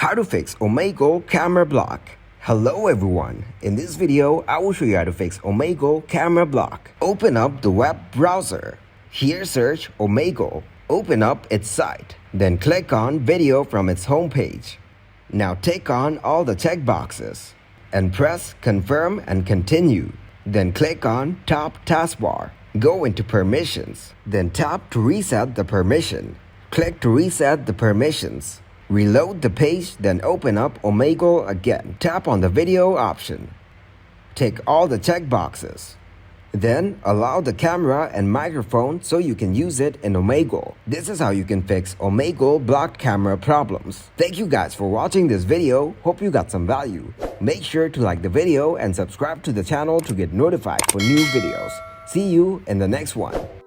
How to fix Omegle camera block. Hello everyone, in this video I will show you how to fix Omegle camera block. Open up the web browser. Here search Omegle. Open up its site. Then click on video from its homepage. Now tick on all the check boxes and press confirm and continue. Then click on top taskbar. Go into permissions. Then tap to reset the permission. Click to reset the permissions. Reload the page, then open up Omegle again. Tap on the video option. Tick all the check boxes. Then allow the camera and microphone so you can use it in Omegle. This is how you can fix Omegle blocked camera problems. Thank you guys for watching this video. Hope you got some value. Make sure to like the video and subscribe to the channel to get notified for new videos. See you in the next one.